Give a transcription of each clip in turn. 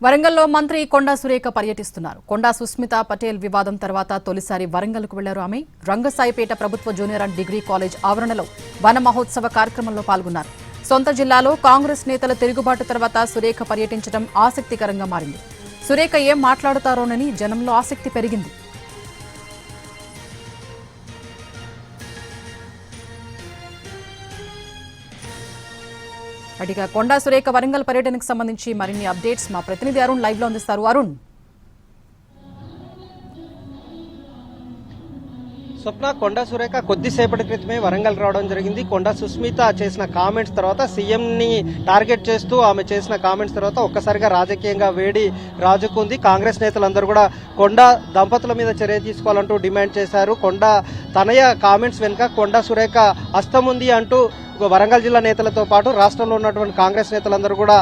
వరంగల్లో మంత్రి కొండా సురేఖ పర్యటిస్తున్నారు. కొండా సుస్మిత పటేల్ వివాదం తర్వాత తొలిసారి వరంగల్కు వెళ్లారు. ఆమె రంగసాయిపేట ప్రభుత్వ జూనియర్ అండ్ డిగ్రీ కాలేజ్ ఆవరణలో వన మహోత్సవ కార్యక్రమంలో పాల్గొన్నారు. సొంత జిల్లాలో కాంగ్రెస్ నేతల తిరుగుబాటు తర్వాత సురేఖ పర్యటించడం ఆసక్తికరంగా మారింది. సురేఖ ఏం మాట్లాడతారోనని జనంలో ఆసక్తి పెరిగింది. అడిగా కొండా సురేఖ వరంగల్ పర్యటనకు సంబంధించి మరిన్ని అప్డేట్స్ మా ప్రతినిధి అరుణ్ లైవ్ లో అందిస్తారు. అరుణ్, స్వప్న, కొండా సురేఖ కొద్దిసేపటి క్రితమే వరంగల్ రావడం జరిగింది. కొండా సుస్మిత చేసిన కామెంట్స్ తర్వాత, సీఎంని టార్గెట్ చేస్తూ ఆమె చేసిన కామెంట్స్ తర్వాత ఒక్కసారిగా రాజకీయంగా వేడి రాజుకుంది. కాంగ్రెస్ నేతలందరూ కూడా కొండా దంపతుల మీద చర్య తీసుకోవాలంటూ డిమాండ్ చేశారు. కొండా తనయ కామెంట్స్ వెనుక కొండా సురేఖ హస్తం ఉంది అంటూ వరంగల్ జిల్లా నేతలతో పాటు రాష్ట్రంలో ఉన్నటువంటి కాంగ్రెస్ నేతలందరూ కూడా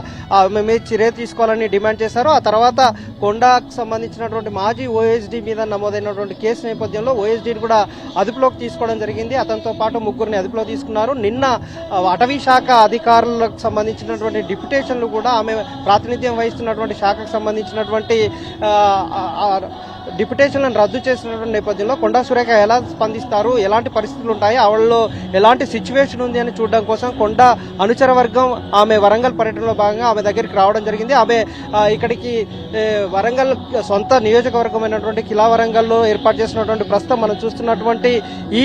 మేము చర్య తీసుకోవాలని డిమాండ్ చేశారు. ఆ తర్వాత కొండాకు సంబంధించినటువంటి మాజీ ఓఎస్డీ మీద నమోదైనటువంటి కేసు నేపథ్యంలో ఓఎస్డీని కూడా అదుపులోకి తీసుకోవడం జరిగింది. అతనితో పాటు ముగ్గురిని అదుపులో తీసుకున్నారు. నిన్న అటవీ శాఖ అధికారులకు సంబంధించినటువంటి డిప్యుటేషన్లు కూడా ఆమె ప్రాతినిధ్యం వహిస్తున్నటువంటి శాఖకు సంబంధించినటువంటి డిప్యుటేషన్లను రద్దు చేసినటువంటి నేపథ్యంలో కొండా సురేఖ ఎలా స్పందిస్తారు, ఎలాంటి పరిస్థితులు ఉంటాయి, ఆవిడలో ఎలాంటి సిచ్యువేషన్ ఉంది అని చూడడం కోసం కొండా అనుచర వర్గం ఆమె వరంగల్ పర్యటనలో భాగంగా ఆమె దగ్గరికి రావడం జరిగింది. ఆమె ఇక్కడికి వరంగల్ సొంత నియోజకవర్గమైనటువంటి కిలా వరంగల్లో ఏర్పాటు చేసినటువంటి ప్రస్తుతం మనం చూస్తున్నటువంటి ఈ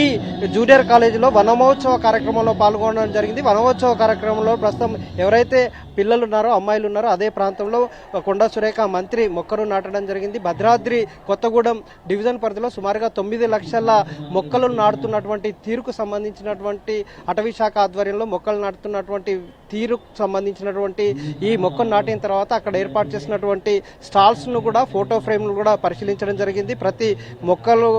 జూనియర్ కాలేజీలో వనమహోత్సవ కార్యక్రమంలో పాల్గొనడం జరిగింది. వనమహోత్సవ కార్యక్రమంలో ప్రస్తుతం ఎవరైతే పిల్లలు ఉన్నారో, అమ్మాయిలు ఉన్నారో అదే ప్రాంతంలో కొండా సురేఖ మంత్రి మొక్కలు నాటడం జరిగింది. భద్రాద్రి కొత్తగూడెం డివిజన్ పరిధిలో సుమారుగా 9 లక్షల మొక్కలు నాటుతున్నటువంటి తీరుకు సంబంధించినటువంటి అటవీ శాఖ ఆధ్వర్యంలో మొక్కలు నాటుతున్నటువంటి తీరుకు సంబంధించినటువంటి ఈ మొక్కలు నాటిన తర్వాత అక్కడ ఏర్పాటు చేసినటువంటి స్టాల్స్ ను కూడా, ఫోటో ఫ్రేమ్లు కూడా పరిశీలించడం జరిగింది. ప్రతి మొక్కలు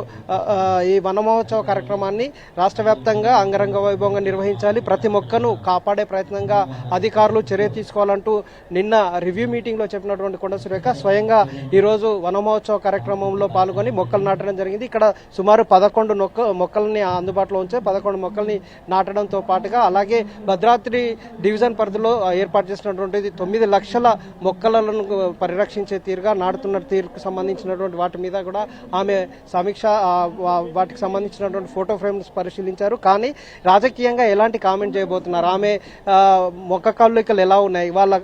ఈ వన మహోత్సవ కార్యక్రమాన్ని రాష్ట్ర వ్యాప్తంగా అంగరంగ వైభవంగా నిర్వహించాలి, ప్రతి మొక్కను కాపాడే ప్రయత్నంగా అధికారులు చర్య తీసుకోవాలంటూ నిన్న రివ్యూ మీటింగ్ లో చెప్పినటువంటి కొండా సురేఖ స్వయంగా ఈ రోజు వన మహోత్సవ కార్యక్రమంలో పాల్గొని మొక్కలు నాటడం జరిగింది. ఇక్కడ సుమారు 11 మొక్కల్ని అందుబాటులో ఉంచే 11 మొక్కల్ని నాటడంతో పాటుగా అలాగే భద్రాద్రి డివిజన్ పరిధిలో ఏర్పాటు చేసినటువంటి 9 లక్షల మొక్కలను పరిరక్షించే తీరుగా నాటుతున్న తీరుకు సంబంధించినటువంటి వాటి మీద కూడా ఆమె సమీక్ష, వాటికి సంబంధించినటువంటి ఫోటో ఫ్రేమ్స్ పరిశీలించారు. కానీ రాజకీయంగా ఎలాంటి కామెంట్ చేయబోతున్నారు, ఆమె మొక్క కల్లికలు ఎలా ఉన్నాయి, వాళ్ళ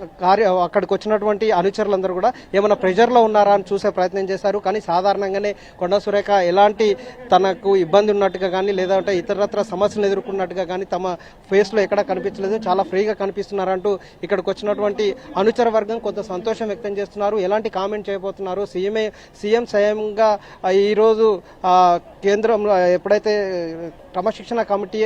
అక్కడికి వచ్చినటువంటి అనుచరులందరూ కూడా ఏమైనా ప్రెజర్లో ఉన్నారా అని చూసే ప్రయత్నం చేశారు. కానీ సాధారణంగానే కొండా సురేఖ ఎలాంటి తనకు ఇబ్బంది ఉన్నట్టుగా కానీ లేదంటే ఇతరత్ర సమస్యలు ఎదుర్కొన్నట్టుగా కానీ తమ ఫేస్లో ఎక్కడా కనిపించలేదు, చాలా ఫ్రీగా కనిపిస్తున్నారంటూ ఇక్కడికి వచ్చినటువంటి అనుచర వర్గం కొంత సంతోషం వ్యక్తం చేస్తున్నారు. ఎలాంటి కామెంట్ చేయబోతున్నారు, సీఎం స్వయంగా ఈరోజు కేంద్రంలో ఎప్పుడైతే క్రమశిక్షణ కమిటీ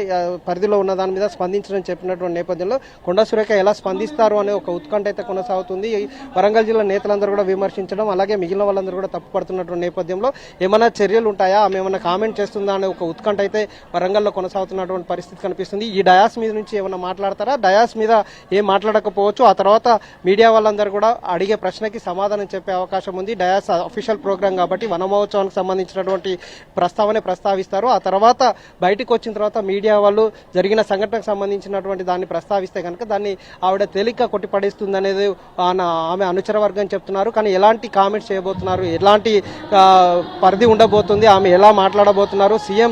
పరిధిలో ఉన్న దాని మీద స్పందించడం చెప్పినటువంటి నేపథ్యంలో కొండా సురేఖ ఎలా స్పందిస్తారు అనే ఒక ఉత్కంఠ అయితే కొనసాగుతుంది. వరంగల్ జిల్లా నేతలందరూ కూడా విమర్శించడం, అలాగే మిగిలిన వాళ్ళందరూ కూడా తప్పుపడుతున్నటువంటి నేపథ్యంలో ఏమైనా చర్యలు ఉంటాయా, ఆమె ఏమైనా కామెంట్ చేస్తుందా అనే ఒక ఉత్కంఠ అయితే వరంగల్లో కొనసాగుతున్నటువంటి పరిస్థితి కనిపిస్తుంది. ఈ డయాస్ మీద నుంచి ఏమైనా మాట్లాడతారా, డయాస్ మీద ఏం మాట్లాడకపోవచ్చు, ఆ తర్వాత మీడియా వాళ్ళందరూ కూడా అడిగే ప్రశ్నకి సమాధానం చెప్పే అవకాశం ఉంది. డయాస్ అఫీషియల్ ప్రోగ్రాం కాబట్టి వన మహోత్సవానికి సంబంధించినటువంటి ప్రస్తావనే ప్రస్తావిస్తారు. ఆ తర్వాత బయటకు వచ్చిన తర్వాత మీడియా వాళ్ళు జరిగిన సంఘటనకు సంబంధించినటువంటి దాన్ని ప్రస్తావిస్తే కనుక దాన్ని ఆవిడ తేలిక కొట్టిపడేస్తుంది అనేది ఆమె అనుచర వర్గం చెప్తున్నారు. కానీ ఎలాంటి కామెంట్స్ చేయబోతున్నారు, ఎలాంటి పరిధి ఉండబోతుంది, ఆమె ఎలా మాట్లాడబోతున్నారు, సీఎం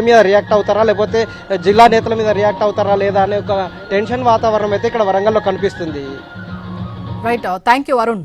మీద రియాక్ట్ అవుతారా లేకపోతే జిల్లా నేతల మీద రియాక్ట్ అవుతారా లేదా అనే ఒక టెన్షన్ వాతావరణం అయితే ఇక్కడ వరంగల్లో కనిపిస్తుంది. Right, thank you Arun.